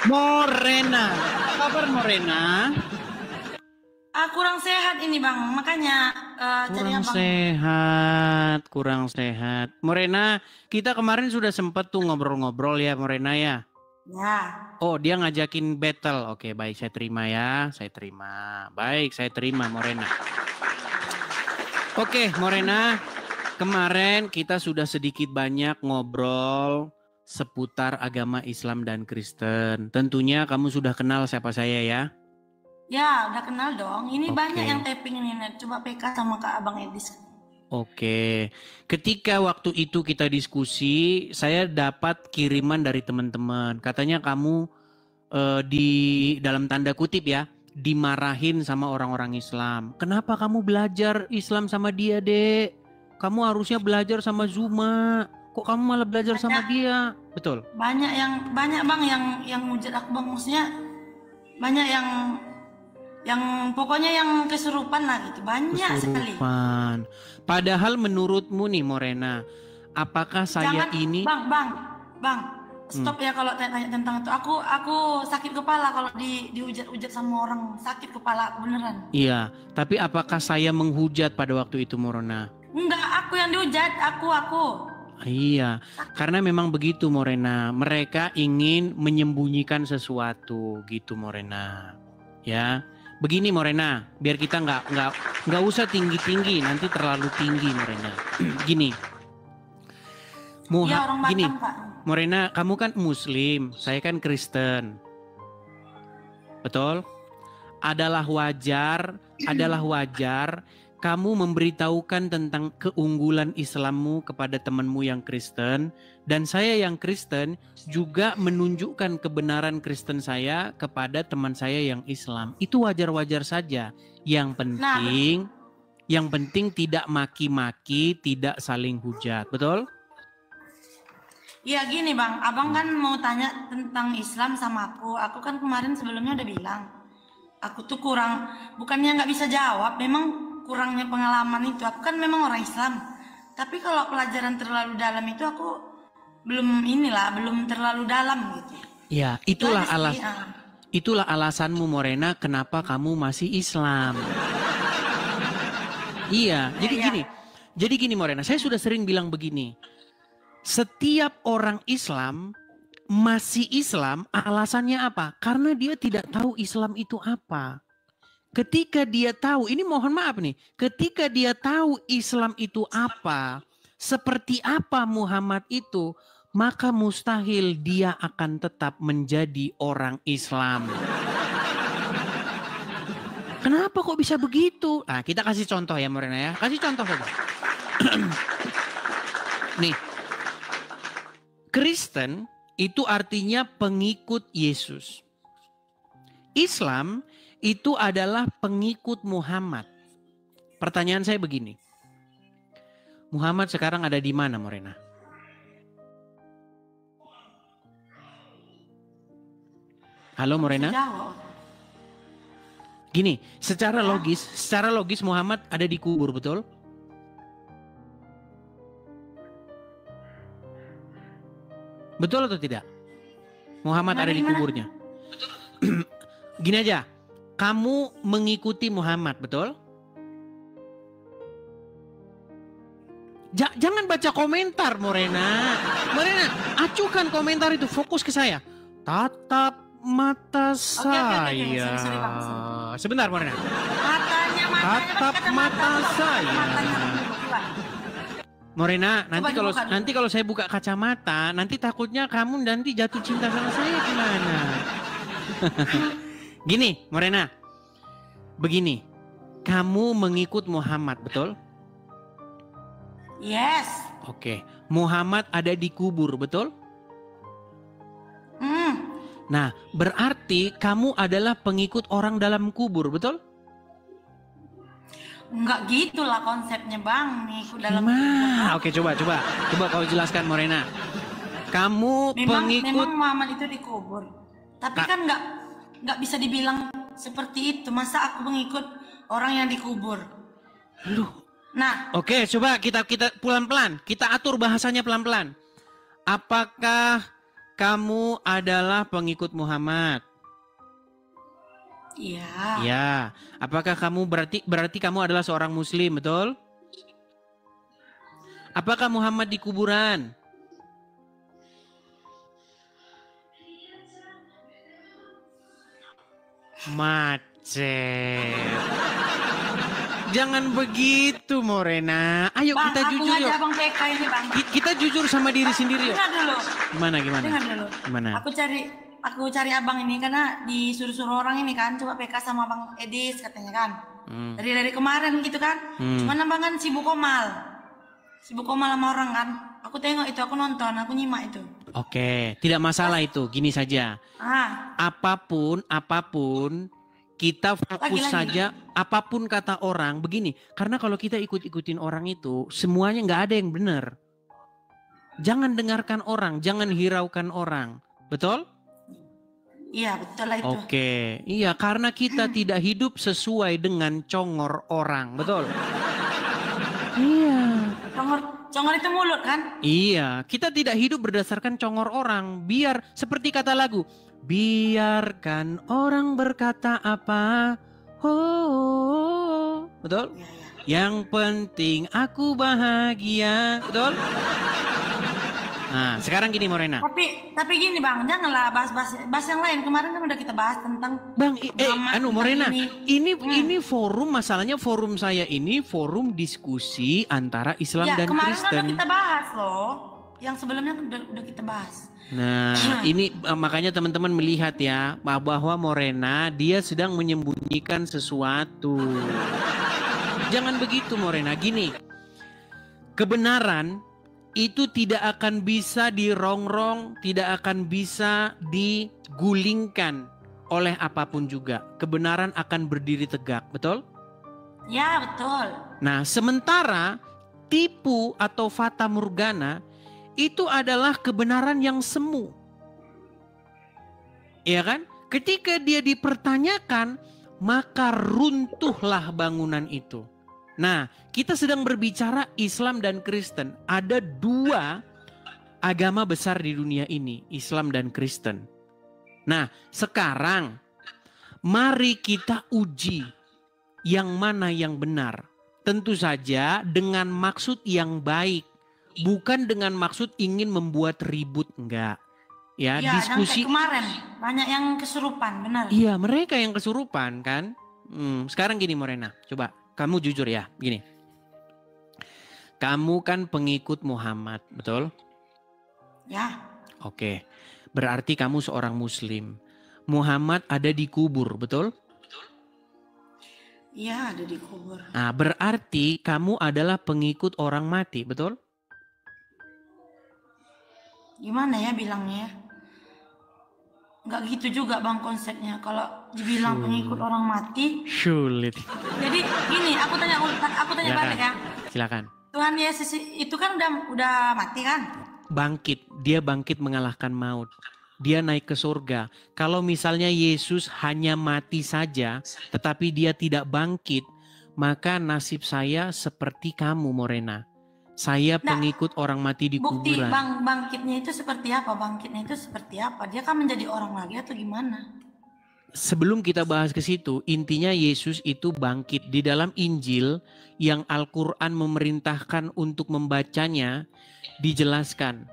Morena, apa kabar Morena? Kurang sehat ini bang, makanya cari Kurang abang. sehat, kurang sehat. Morena, kita kemarin sudah sempat tuh ngobrol-ngobrol ya Morena ya. Ya, Oh, dia ngajakin battle. Oke, baik saya terima ya. Saya terima. Baik, saya terima Morena. Oke, Morena. Kemarin kita sudah sedikit banyak ngobrol seputar agama Islam dan Kristen. Tentunya kamu sudah kenal siapa saya ya. ya udah kenal dong. Ini banyak yang Oke. tapping ini. Coba PK sama Kak Abang Edis. Oke, ketika waktu itu kita diskusi, saya dapat kiriman dari teman-teman. Katanya kamu di dalam tanda kutip ya, dimarahin sama orang-orang Islam. Kenapa kamu belajar Islam sama dia, Dek? Kamu harusnya belajar sama Zuma. Kok kamu malah belajar sama Banyak, dia? Betul. banyak bang yang hujat aku bang. Maksudnya banyak yang pokoknya yang kesurupan lah gitu. Banyak sekali. Kesurupan. Padahal menurutmu nih Morena, apakah saya Jangan ini bang. Stop ya kalau tanya tentang itu. Aku sakit kepala kalau dihujat-hujat sama orang. Sakit kepala aku beneran. iya, tapi apakah saya menghujat pada waktu itu Morena? Enggak, aku yang dihujat. Aku. Iya, karena memang begitu Morena. Mereka ingin menyembunyikan sesuatu gitu Morena. Ya, begini Morena, biar kita nggak usah tinggi-tinggi, nanti terlalu tinggi Morena. Gini, Iya orang gini, Batam Kak. Morena, kamu kan Muslim, saya kan Kristen, betul? Adalah wajar kamu memberitahukan tentang keunggulan Islammu kepada temanmu yang Kristen, dan saya yang Kristen juga menunjukkan kebenaran Kristen saya kepada teman saya yang Islam. Itu wajar-wajar saja. Yang Nah, penting tidak maki-maki, tidak saling hujat. Betul? iya gini Bang, Abang kan mau tanya tentang Islam sama aku. Aku kan kemarin sebelumnya udah bilang, aku tuh kurang, bukannya nggak bisa jawab, memang kurangnya pengalaman itu. Aku kan memang orang Islam. Tapi kalau pelajaran terlalu dalam itu aku belum terlalu dalam gitu. Ya, Itu aja sih. itulah alasanmu Morena kenapa kamu masih Islam. Iya, Ya, ya. Jadi gini Morena, saya sudah sering bilang begini. Setiap orang Islam masih Islam, alasannya apa? Karena dia tidak tahu Islam itu apa. Ketika dia tahu, ini mohon maaf nih, ketika dia tahu Islam itu apa, seperti apa Muhammad itu, maka mustahil dia akan tetap menjadi orang Islam. Kenapa kok bisa begitu? Nah, kita kasih contoh ya Morena ya. Kasih contoh saja. Nih, Kristen itu artinya pengikut Yesus. Islam itu adalah pengikut Muhammad. Pertanyaan saya begini. Muhammad sekarang ada di mana, Morena? Halo, Morena? Gini, secara logis Muhammad ada di kubur, betul? Betul atau tidak? Muhammad ada di kuburnya. Gini aja, kamu mengikuti Muhammad, betul? Jangan baca komentar, Morena. Morena, acukan komentar itu, fokus ke saya. Tatap mata saya. Sorry, Bang. Sebentar, Morena. Matanya, tatap mata saya. Morena, nanti kalau saya buka kacamata, nanti takutnya kamu nanti jatuh cinta sama saya gimana? Gini, Morena. Begini, kamu mengikut Muhammad, betul? Yes. Oke, Muhammad ada di kubur, betul? Nah, berarti kamu adalah pengikut orang dalam kubur, betul? Enggak gitulah konsepnya Bang, ngikut dalam kubur. Oke, coba kau jelaskan Morena. Kamu memang Muhammad itu dikubur. Tapi kan nggak bisa dibilang seperti itu. Masa aku mengikut orang yang dikubur? Loh. Nah, oke, coba kita pelan-pelan, kita atur bahasanya pelan-pelan. Apakah kamu adalah pengikut Muhammad? Iya. Ya. Apakah kamu berarti kamu adalah seorang muslim, betul? Apakah Muhammad di kuburan? Macet. Jangan begitu, Morena. Ayo Bang, kita jujur yuk. Abang PK ini, Bang. Kita jujur sama diri sendiri yuk. Dengar dulu. Gimana? Dengar dulu. Gimana? Aku cari abang ini karena disuruh-suruh orang ini kan, coba PK sama Bang Edis katanya kan. Dari kemarin gitu kan. Cuman abang kan sibuk komal sama orang kan. Aku tengok itu, aku nonton, aku nyimak itu. Oke, tidak masalah itu. Gini saja. Apapun kita fokus saja. Apapun kata orang begini. Karena kalau kita ikut-ikutin orang itu, semuanya nggak ada yang benar. Jangan dengarkan orang, jangan hiraukan orang. Betul? Iya, betul lah itu. Oke, iya karena kita tidak hidup sesuai dengan congor orang, betul? Iya. Congor itu mulut kan? Iya, kita tidak hidup berdasarkan congor orang. Biar seperti kata lagu, biarkan orang berkata apa, oh, betul? Iya. Yang penting aku bahagia, betul? Nah, sekarang gini Morena. Tapi gini Bang, janganlah bahas yang lain. Kemarin kan udah kita bahas tentang Bang, Morena, ini forum, masalahnya forum saya ini forum diskusi antara Islam dan kemarin Kristen. kan udah kita bahas loh. Yang sebelumnya udah kita bahas. Nah, ini makanya teman-teman melihat ya bahwa Morena dia sedang menyembunyikan sesuatu. Jangan begitu Morena, gini. Kebenaran itu tidak akan bisa dirongrong, tidak akan bisa digulingkan oleh apapun juga. Kebenaran akan berdiri tegak, betul? Ya, betul. Nah, sementara tipu atau fata morgana itu adalah kebenaran yang semu. Iya kan? Ketika dia dipertanyakan, maka runtuhlah bangunan itu. Nah, kita sedang berbicara Islam dan Kristen. Ada dua agama besar di dunia ini, Islam dan Kristen. Nah, sekarang mari kita uji yang mana yang benar. Tentu saja dengan maksud yang baik, bukan dengan maksud ingin membuat ribut, enggak. Ya, diskusi kemarin banyak yang kesurupan, benar. Iya, mereka yang kesurupan kan. Sekarang gini Morena, coba kamu jujur ya, gini. Kamu kan pengikut Muhammad, betul? Ya. Oke, berarti kamu seorang muslim. Muhammad ada di kubur, betul? Iya, ada di kubur. Nah, berarti kamu adalah pengikut orang mati, betul? Gimana ya bilangnya? Nggak gitu juga Bang konsepnya. Kalau dibilang pengikut orang mati. Sulit. Jadi gini, aku tanya balik ya. Silakan. Tuhan Yesus itu kan udah mati kan? Bangkit, dia bangkit mengalahkan maut. Dia naik ke surga. Kalau misalnya Yesus hanya mati saja, tetapi dia tidak bangkit, maka nasib saya seperti kamu Morena. Saya pengikut orang mati di bukti kuburan. Bangkitnya itu seperti apa? Bangkitnya itu seperti apa? Dia kan menjadi orang lagi atau gimana? Sebelum kita bahas ke situ, intinya Yesus itu bangkit. Di dalam Injil yang Al-Quran memerintahkan untuk membacanya, dijelaskan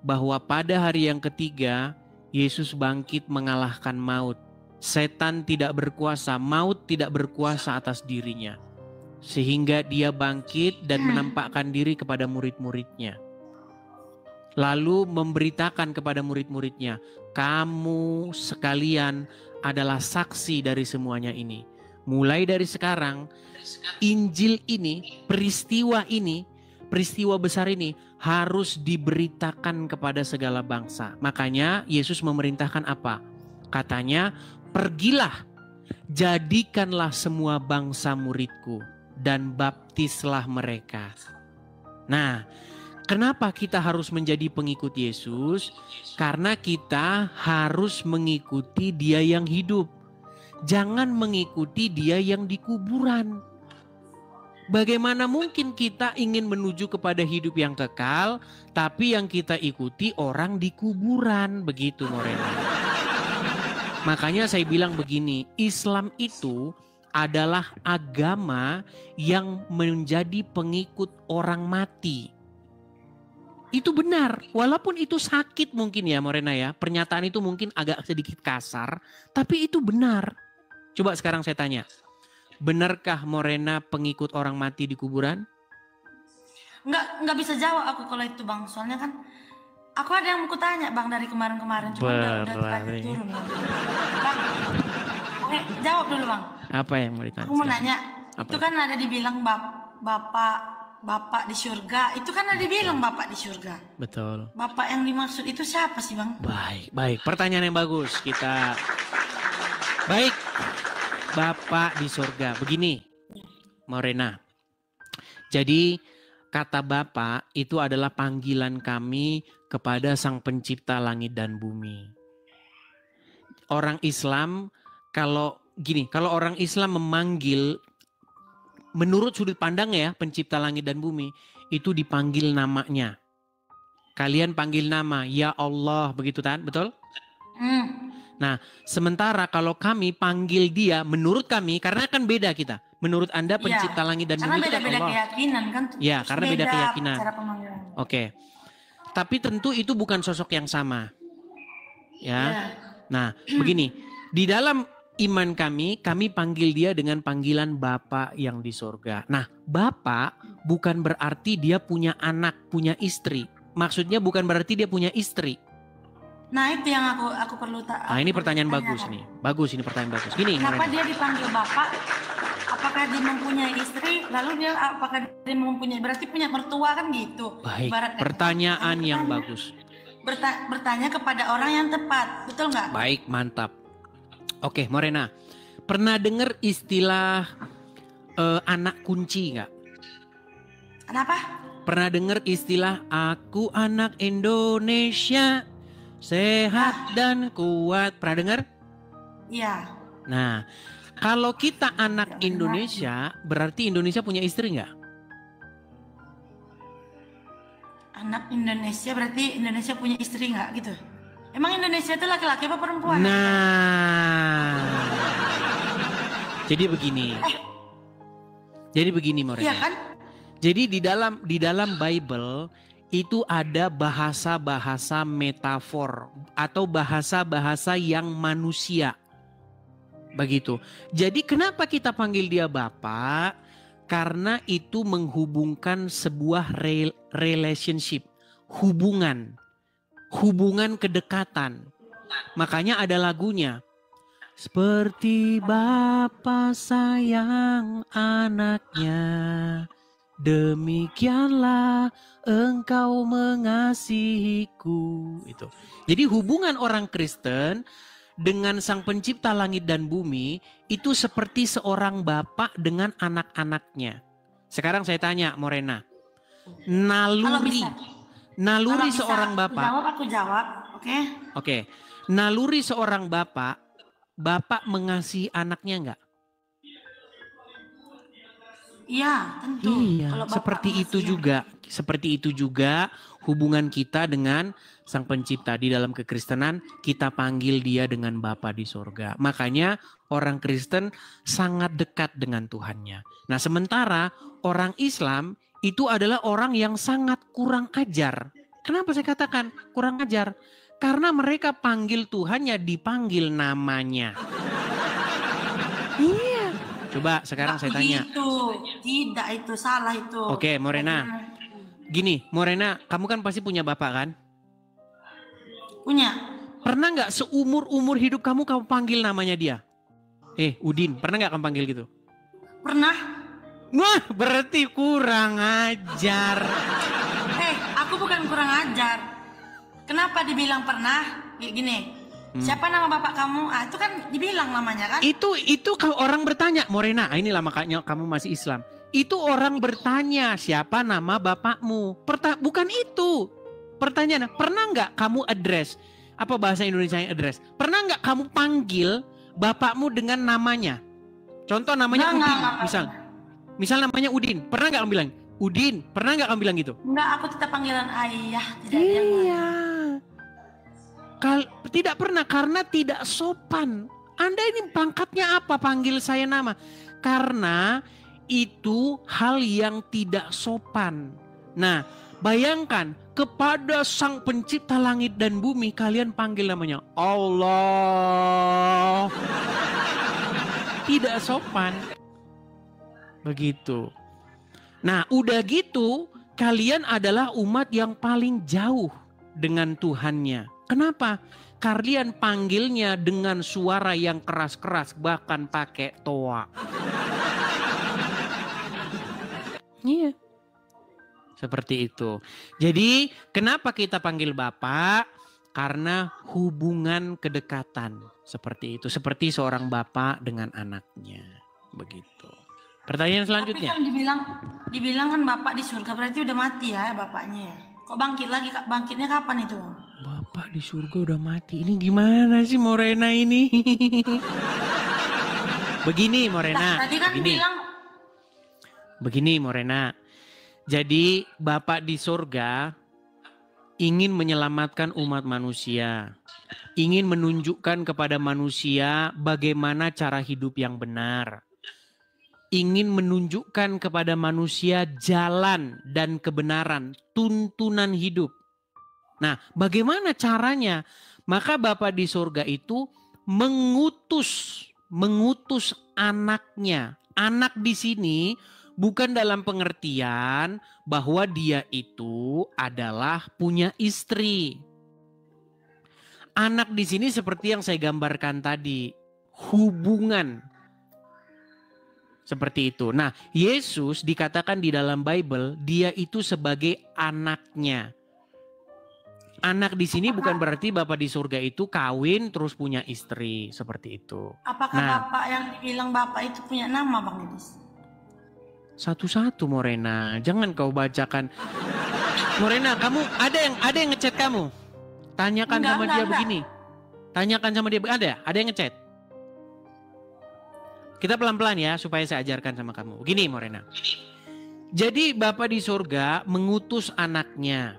bahwa pada hari yang ketiga, Yesus bangkit mengalahkan maut. Setan tidak berkuasa, maut tidak berkuasa atas dirinya. Sehingga dia bangkit dan menampakkan diri kepada murid-muridnya. Lalu memberitakan kepada murid-muridnya, kamu sekalian adalah saksi dari semuanya ini. Mulai dari sekarang, Injil ini, peristiwa besar ini harus diberitakan kepada segala bangsa. Makanya Yesus memerintahkan apa? Katanya, pergilah, jadikanlah semua bangsa muridku dan baptislah mereka. Nah, kenapa kita harus menjadi pengikut Yesus? Karena kita harus mengikuti Dia yang hidup. Jangan mengikuti Dia yang di kuburan. Bagaimana mungkin kita ingin menuju kepada hidup yang kekal, tapi yang kita ikuti orang di kuburan, begitu Morena. Makanya saya bilang begini, Islam itu adalah agama yang menjadi pengikut orang mati. Itu benar, walaupun itu sakit mungkin ya Morena ya, pernyataan itu mungkin agak sedikit kasar, tapi itu benar. Coba sekarang saya tanya. Benarkah Morena pengikut orang mati di kuburan? Nggak bisa jawab aku kalau itu Bang. Soalnya kan aku ada yang mau tanya Bang dari kemarin-kemarin. Cuma udah terakhir turun. Bang, jawab dulu Bang. Apa yang mau ditanya? Aku mau nanya. Apa? Itu kan ada dibilang bapak di surga. Itu kan ada dibilang bapak di surga. Betul. Bapak yang dimaksud itu siapa sih Bang? Baik. Pertanyaan yang bagus. Baik. Bapak di surga. Begini, Morena. Jadi kata Bapak itu adalah panggilan kami kepada Sang Pencipta langit dan bumi. Orang Islam kalau orang Islam memanggil menurut sudut pandang ya Pencipta langit dan bumi itu dipanggil namanya. Kalian panggil nama, ya Allah, begitu kan? Betul? Nah, sementara kalau kami panggil dia, menurut kami, karena kan beda kita. Menurut Anda Pencipta langit dan bumi itu kan Allah. Karena beda keyakinan kan. Ya, karena beda keyakinan. Cara pemanggilan. Oke. Tapi tentu itu bukan sosok yang sama. Ya. Nah, begini. Di dalam iman kami panggil dia dengan panggilan Bapa yang di surga. Nah, Bapa bukan berarti dia punya anak, punya istri. Maksudnya bukan berarti dia punya istri. Nah itu yang aku perlu Nah ini pertanyaan bagus nih. Bagus, ini pertanyaan bagus. Gini. Kenapa dia dipanggil Bapak? Apakah dia mempunyai istri? Lalu dia apakah dia berarti punya mertua kan gitu? Baik, pertanyaan yang bagus. Bertanya kepada orang yang tepat, betul nggak? Baik, mantap. Oke, Morena. Pernah dengar istilah anak kunci nggak? Kenapa? Pernah dengar istilah aku anak Indonesia? Sehat dan kuat. Pernah dengar? Iya. Nah, kalau kita anak Indonesia, berarti Indonesia punya istri nggak? Anak Indonesia berarti Indonesia punya istri nggak gitu? Emang Indonesia itu laki-laki apa perempuan? Nah, jadi begini Morena. Iya kan? Jadi di dalam Bible itu ada bahasa-bahasa metafor atau bahasa-bahasa yang manusia. Begitu. Jadi kenapa kita panggil dia Bapak? Karena itu menghubungkan sebuah relationship, hubungan kedekatan. Makanya ada lagunya. Seperti Bapa sayang anaknya, demikianlah Engkau mengasihiku. Itu. Jadi hubungan orang Kristen dengan Sang Pencipta langit dan bumi itu seperti seorang bapak dengan anak-anaknya. Sekarang saya tanya Morena, naluri seorang bapak. Aku jawab, oke? Oke. Naluri seorang bapak mengasihi anaknya enggak? Iya, tentu. Iya, seperti itu juga hubungan kita dengan Sang Pencipta. Di dalam kekristenan kita panggil dia dengan Bapa di surga. Makanya orang Kristen sangat dekat dengan Tuhannya. Nah, sementara orang Islam itu adalah orang yang sangat kurang ajar. Kenapa saya katakan kurang ajar? Karena mereka panggil Tuhannya dipanggil namanya. Iya. Coba sekarang saya tanya. Tidak, itu salah itu. Oke, Morena. Gini, Morena, kamu kan pasti punya bapak kan? Punya. Pernah nggak seumur hidup kamu panggil namanya dia? Udin, pernah nggak kamu panggil gitu? Pernah. Wah, berarti kurang ajar. Aku bukan kurang ajar. Kenapa dibilang pernah? Gini. Siapa nama bapak kamu? Itu kan dibilang namanya kan? Itu kalau orang bertanya, Morena, inilah makanya kamu masih Islam. Itu orang bertanya, siapa nama bapakmu? Bukan itu. Pertanyaan, pernah nggak kamu address? Apa bahasa Indonesia yang address? Pernah nggak kamu panggil bapakmu dengan namanya? Contoh namanya Udin, misal. Misal namanya Udin, pernah nggak kamu bilang Udin? Pernah nggak kamu bilang gitu? Enggak, aku tetap panggilan ayah. Tidak ada yang Iya. Tidak pernah, karena tidak sopan. Anda ini pangkatnya apa panggil saya nama? Karena itu hal yang tidak sopan. Nah, bayangkan kepada Sang Pencipta langit dan bumi kalian panggil namanya Allah. Tidak sopan. Begitu. Nah, udah gitu kalian adalah umat yang paling jauh dengan Tuhannya. Kenapa? Kalian panggilnya dengan suara yang keras-keras, bahkan pakai toa. Iya. Seperti itu. Jadi kenapa kita panggil Bapak? Karena hubungan kedekatan. Seperti itu. Seperti seorang bapak dengan anaknya. Begitu. Pertanyaan selanjutnya. Tapi kan dibilang kan Bapak di surga, berarti udah mati ya bapaknya ya. Kok bangkit lagi? Bangkitnya kapan itu? Bapak di surga udah mati. Ini gimana sih Morena ini? Begini Morena. Tadi kan bilang. Begini Morena. Jadi Bapak di surga ingin menyelamatkan umat manusia. Ingin menunjukkan kepada manusia bagaimana cara hidup yang benar. Ingin menunjukkan kepada manusia jalan dan kebenaran, tuntunan hidup. Nah, bagaimana caranya? Maka Bapa di surga itu mengutus anaknya. Anak di sini bukan dalam pengertian bahwa dia itu adalah punya istri. Anak di sini seperti yang saya gambarkan tadi, hubungan. Seperti itu. Nah, Yesus dikatakan di dalam Bible, dia itu sebagai anaknya. Anak di sini bukan berarti Bapak di surga itu kawin terus punya istri. Seperti itu. Apakah Bapak yang dibilang Bapak itu punya nama Bang Dedis? Satu-satu Morena. Jangan kau bacakan. Morena, kamu ada yang ngechat kamu? Tanyakan sama dia begini. Tanyakan sama dia. Ada yang ngechat? Kita pelan-pelan ya supaya saya ajarkan sama kamu. Begini Morena. Jadi Bapa di surga mengutus anaknya.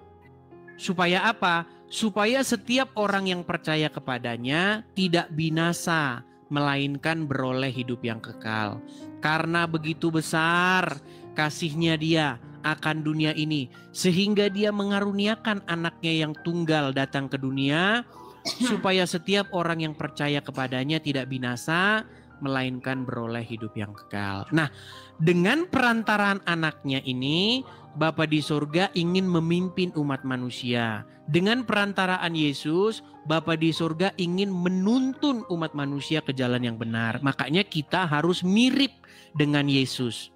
Supaya apa? Supaya setiap orang yang percaya kepadanya tidak binasa. Melainkan beroleh hidup yang kekal. Karena begitu besar kasihnya dia akan dunia ini. Sehingga dia mengaruniakan anaknya yang tunggal datang ke dunia. Supaya setiap orang yang percaya kepadanya tidak binasa. Melainkan beroleh hidup yang kekal. Nah, dengan perantaraan anaknya ini, Bapa di surga ingin memimpin umat manusia. Dengan perantaraan Yesus, Bapa di surga ingin menuntun umat manusia ke jalan yang benar. Makanya kita harus mirip dengan Yesus.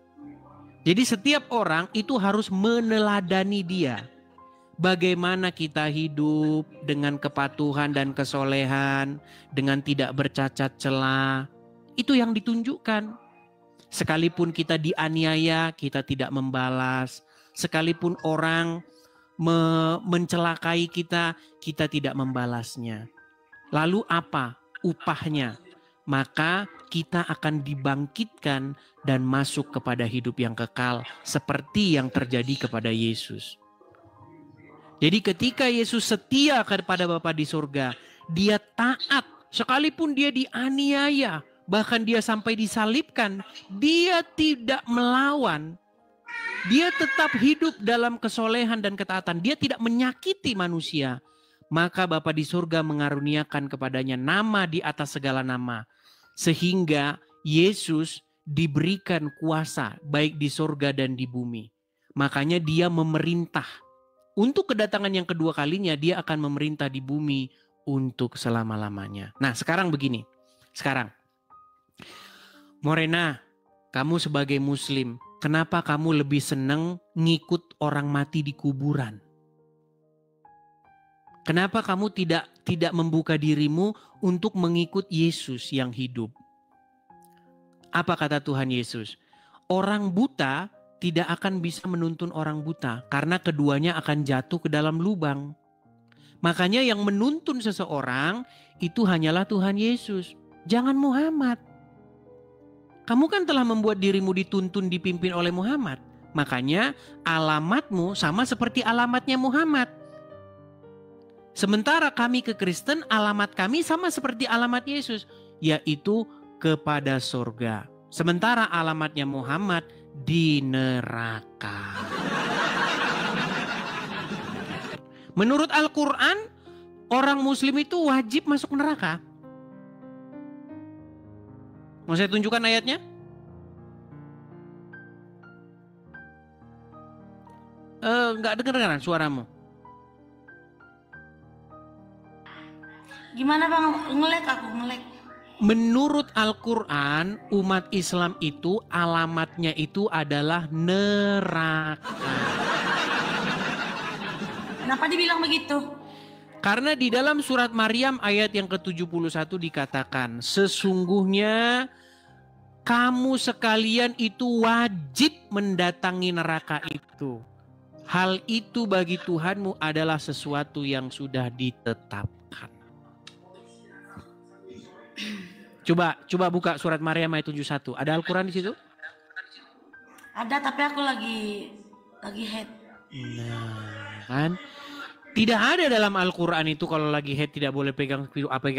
Jadi setiap orang itu harus meneladani dia. Bagaimana kita hidup dengan kepatuhan dan kesolehan, dengan tidak bercacat celah. Itu yang ditunjukkan. Sekalipun kita dianiaya, kita tidak membalas. Sekalipun orang mencelakai kita, kita tidak membalasnya. Lalu apa upahnya? Maka kita akan dibangkitkan dan masuk kepada hidup yang kekal. Seperti yang terjadi kepada Yesus. Jadi ketika Yesus setia kepada Bapa di surga, dia taat. Sekalipun dia dianiaya, bahkan dia sampai disalibkan, dia tidak melawan. Dia tetap hidup dalam kesolehan dan ketaatan. Dia tidak menyakiti manusia. Maka Bapa di surga mengaruniakan kepadanya nama di atas segala nama. Sehingga Yesus diberikan kuasa baik di surga dan di bumi. Makanya dia memerintah. Untuk kedatangan yang kedua kalinya dia akan memerintah di bumi untuk selama-lamanya. Nah sekarang begini. Sekarang. Morena, kamu sebagai muslim, kenapa kamu lebih senang ngikut orang mati di kuburan? Kenapa kamu tidak membuka dirimu untuk mengikut Yesus yang hidup? Apa kata Tuhan Yesus? Orang buta tidak akan bisa menuntun orang buta karena keduanya akan jatuh ke dalam lubang. Makanya yang menuntun seseorang itu hanyalah Tuhan Yesus. Jangan Muhammad. Kamu kan telah membuat dirimu dituntun dipimpin oleh Muhammad. Makanya alamatmu sama seperti alamatnya Muhammad. Sementara kami ke Kristen, alamat kami sama seperti alamat Yesus, yaitu kepada surga. Sementara alamatnya Muhammad di neraka. Menurut Al-Quran, orang Muslim itu wajib masuk neraka. Mau saya tunjukkan ayatnya? Nggak dengar suaramu. Gimana bang? Ngelek. Menurut Al-Quran, umat Islam itu alamatnya itu adalah neraka. Kenapa dibilang begitu? Karena di dalam surat Maryam ayat yang ke-71 dikatakan, sesungguhnya kamu sekalian itu wajib mendatangi neraka itu. Hal itu bagi Tuhanmu adalah sesuatu yang sudah ditetapkan. Coba buka surat Maryam ayat 71. Ada Al-Quran di situ? Ada, tapi aku lagi head. Nah, kan? Tidak ada dalam Al-Quran itu kalau lagi head tidak boleh pegang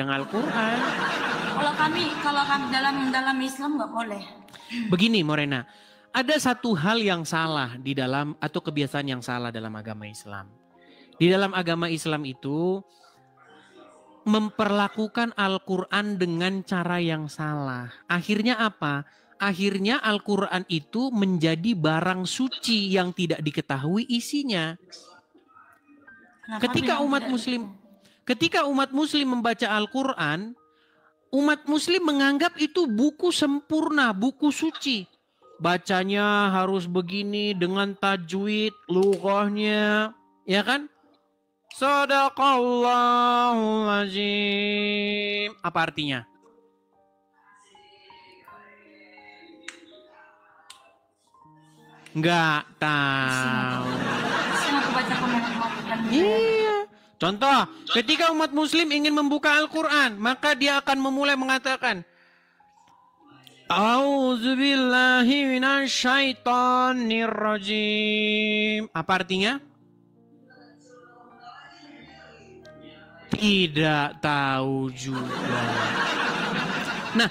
Al-Quran. Kalau kami dalam Islam nggak boleh. Begini Morena, ada satu hal yang salah di dalam atau kebiasaan yang salah dalam agama Islam. Di dalam agama Islam itu memperlakukan Al-Quran dengan cara yang salah. Akhirnya apa? Akhirnya Al-Quran itu menjadi barang suci yang tidak diketahui isinya. Ketika umat muslim membaca Al-Quran, umat muslim menganggap itu buku sempurna, buku suci. Bacanya harus begini dengan tajwid, lughahnya, ya kan? Shadaqallahul azim. Apa artinya? Enggak tahu. Iya. Contoh, ketika umat muslim ingin membuka Al-Quran, maka dia akan memulai mengatakan, A'udzubillahi minasyaitonirrajim. Apa artinya? Tidak tahu juga. Nah,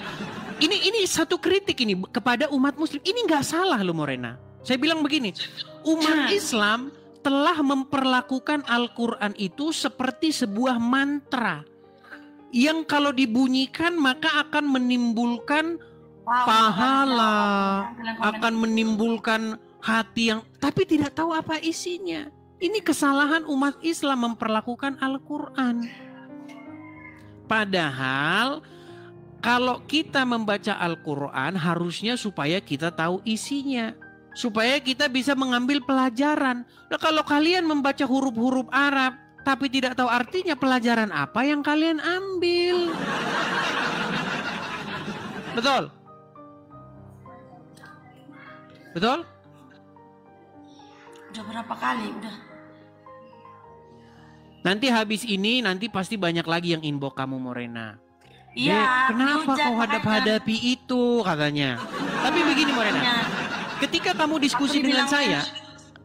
ini satu kritik ini kepada umat muslim. Ini nggak salah loh Morena. Saya bilang begini, umat Islam telah memperlakukan Al-Quran itu seperti sebuah mantra. Yang kalau dibunyikan maka akan menimbulkan pahala, akan menimbulkan hati yang tapi tidak tahu apa isinya. Ini kesalahan umat Islam memperlakukan Al-Quran. Padahal kalau kita membaca Al-Quran harusnya supaya kita tahu isinya. Supaya kita bisa mengambil pelajaran. Nah, kalau kalian membaca huruf-huruf Arab tapi tidak tahu artinya, pelajaran apa yang kalian ambil? Betul? Betul? Udah berapa kali? Udah. Nanti habis ini nanti pasti banyak lagi yang inbox kamu Morena. Iya. Kenapa kau hadapi itu katanya? Tapi begini Morena. Ketika kamu diskusi dengan saya,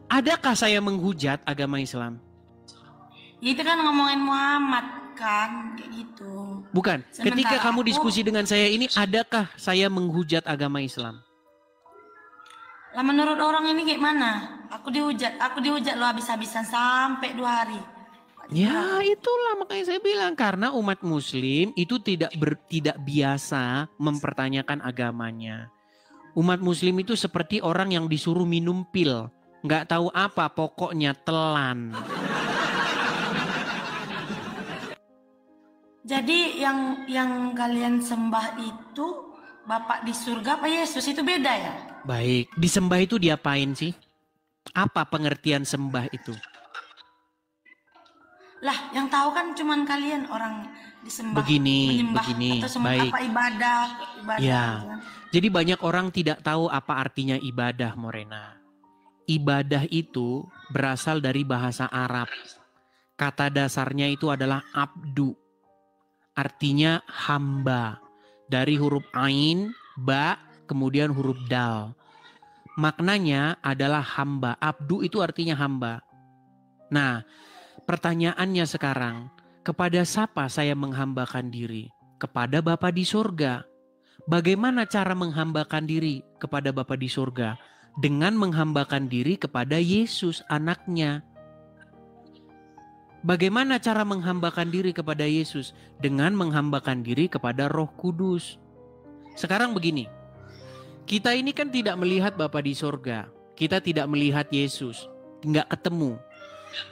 adakah saya menghujat agama Islam? Itu kan ngomongin Muhammad kan, kayak gitu. Bukan. Ketika kamu diskusi dengan saya ini, adakah saya menghujat agama Islam? Lah menurut orang ini kayak mana? Aku dihujat lo habis-habisan sampai 2 hari. Ya itulah makanya saya bilang karena umat Muslim itu tidak biasa mempertanyakan agamanya. Umat Muslim itu seperti orang yang disuruh minum pil, nggak tahu apa pokoknya telan. Jadi yang kalian sembah itu Bapak di surga apa Yesus itu beda ya? Baik, disembah itu diapain sih? Apa pengertian sembah itu? Lah, yang tahu kan cuman kalian orang disembah. Begini, atau baik. Apa ibadah Ya. gitu kan. Jadi banyak orang tidak tahu apa artinya ibadah, Morena. Ibadah itu berasal dari bahasa Arab. Kata dasarnya itu adalah abdu. Artinya hamba. Dari huruf ain, ba, kemudian huruf dal. Maknanya adalah hamba. Abdu itu artinya hamba. Nah, pertanyaannya sekarang, kepada siapa saya menghambakan diri? Kepada Bapa di surga. Bagaimana cara menghambakan diri kepada Bapa di surga? Dengan menghambakan diri kepada Yesus, anaknya. Bagaimana cara menghambakan diri kepada Yesus? Dengan menghambakan diri kepada Roh Kudus. Sekarang begini, kita ini kan tidak melihat Bapa di surga. Kita tidak melihat Yesus, nggak ketemu.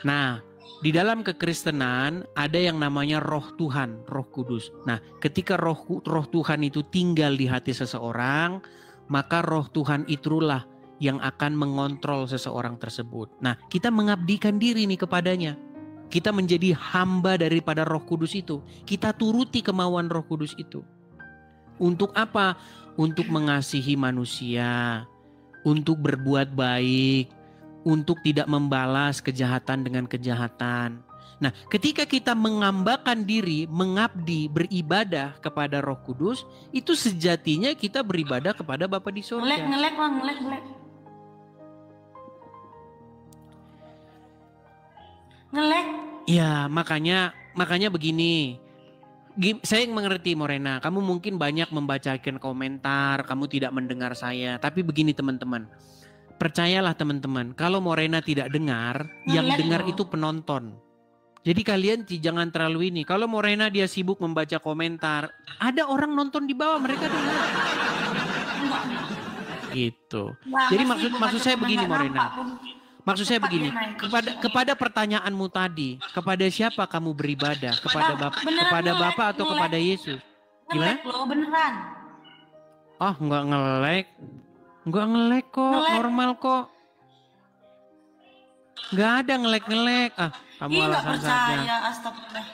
Nah, di dalam kekristenan ada yang namanya Roh Tuhan, Roh Kudus. Nah, ketika Roh Tuhan itu tinggal di hati seseorang, maka Roh Tuhan itulah yang akan mengontrol seseorang tersebut. Nah, kita mengabdikan diri nih kepadanya. Kita menjadi hamba daripada Roh Kudus itu. Kita turuti kemauan Roh Kudus itu. Untuk apa? Untuk mengasihi manusia, untuk berbuat baik, untuk tidak membalas kejahatan dengan kejahatan. Nah, ketika kita mengambakan diri, mengabdi, beribadah kepada Roh Kudus, itu sejatinya kita beribadah kepada Bapa di surga. Ngelek bang, ngelek. Ngelek. Ya, makanya begini. Saya mengerti Morena, kamu mungkin banyak membacakan komentar, kamu tidak mendengar saya. Tapi begini teman-teman, percayalah teman-teman, kalau Morena tidak dengar, yang dengar itu penonton. Jadi kalian jangan terlalu ini. Kalau Morena dia sibuk membaca komentar, ada orang nonton di bawah, mereka dengar. Gitu. Jadi maksud saya begini Morena. Maksud saya begini, kepada pertanyaanmu tadi, kepada siapa kamu beribadah? Kepada Bapa atau kepada Yesus? Gimana? Ngelek loh, beneran. Oh, enggak ngelek. Enggak ngelek kok, normal kok. Enggak ada ngelek-ngelek. Ah, kamu alasan saja. Astagfirullah.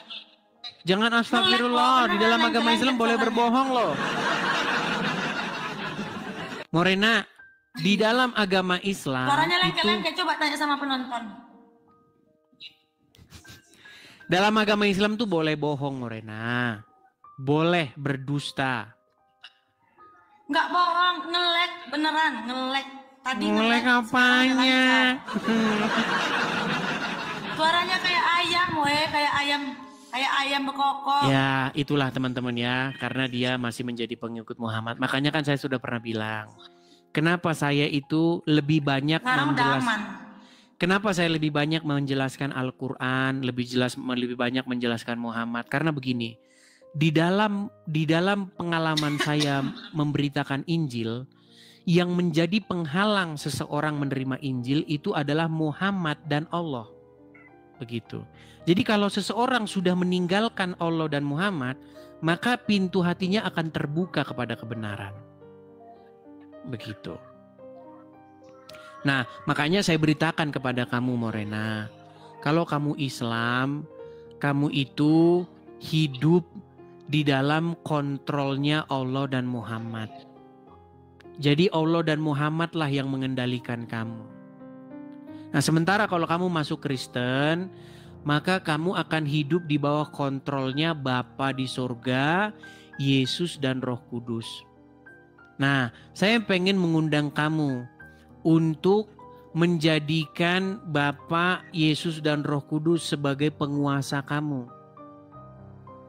Jangan astagfirullah, di dalam agama Islam boleh berbohong loh. Morena, di dalam agama Islam suaranya itu, coba tanya sama penonton. Dalam agama Islam tuh boleh bohong Morena. Boleh berdusta. Enggak bohong, ngelek beneran, ngelek. Tadi ngelek apanya? Suaranya kayak ayam, kayak ayam bekokok. Ya, itulah teman-teman ya, karena dia masih menjadi pengikut Muhammad. Makanya kan saya sudah pernah bilang, kenapa saya itu lebih banyak Kenapa saya lebih banyak menjelaskan Al-Quran, lebih banyak menjelaskan Muhammad? Karena begini, di dalam pengalaman saya memberitakan Injil, yang menjadi penghalang seseorang menerima Injil itu adalah Muhammad dan Allah. Begitu. Jadi kalau seseorang sudah meninggalkan Allah dan Muhammad, maka pintu hatinya akan terbuka kepada kebenaran. Begitu. Nah, makanya saya beritakan kepada kamu Morena, kalau kamu Islam, kamu itu hidup di dalam kontrolnya Allah dan Muhammad. Jadi Allah dan Muhammad lah yang mengendalikan kamu. Nah, sementara kalau kamu masuk Kristen, maka kamu akan hidup di bawah kontrolnya Bapa di surga, Yesus dan Roh Kudus. Nah, saya pengen mengundang kamu untuk menjadikan Bapa, Yesus dan Roh Kudus sebagai penguasa kamu.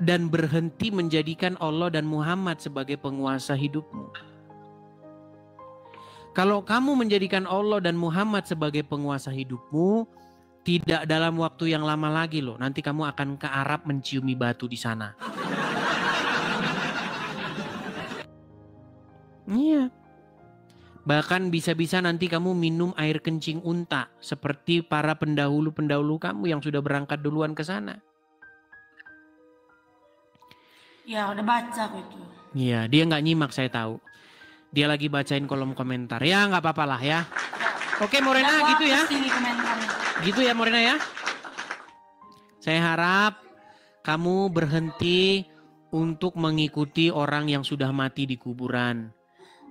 Dan berhenti menjadikan Allah dan Muhammad sebagai penguasa hidupmu. Kalau kamu menjadikan Allah dan Muhammad sebagai penguasa hidupmu, tidak dalam waktu yang lama lagi loh. Nanti kamu akan ke Arab menciumi batu di sana. Iya. Bahkan bisa-bisa nanti kamu minum air kencing unta. Seperti para pendahulu-pendahulu kamu yang sudah berangkat duluan ke sana. Ya udah baca gitu. Iya, dia nggak nyimak saya tahu. Dia lagi bacain kolom komentar. Ya nggak apa-apa lah ya. Oke Morena gitu ya. Gitu ya Morena ya. Saya harap kamu berhenti untuk mengikuti orang yang sudah mati di kuburan.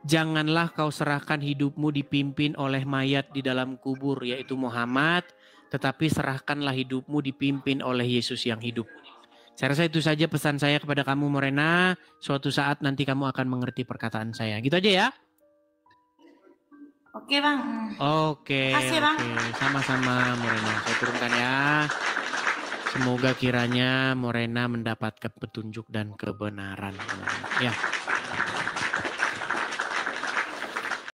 Janganlah kau serahkan hidupmu dipimpin oleh mayat di dalam kubur yaitu Muhammad. Tetapi serahkanlah hidupmu dipimpin oleh Yesus yang hidup. Saya rasa itu saja pesan saya kepada kamu Morena. Suatu saat nanti kamu akan mengerti perkataan saya. Gitu aja ya. Oke bang. Oke, Makasih, Bang. oke. Sama-sama Morena. Saya turunkan ya. Semoga kiranya Morena mendapatkan petunjuk dan kebenaran. Ya.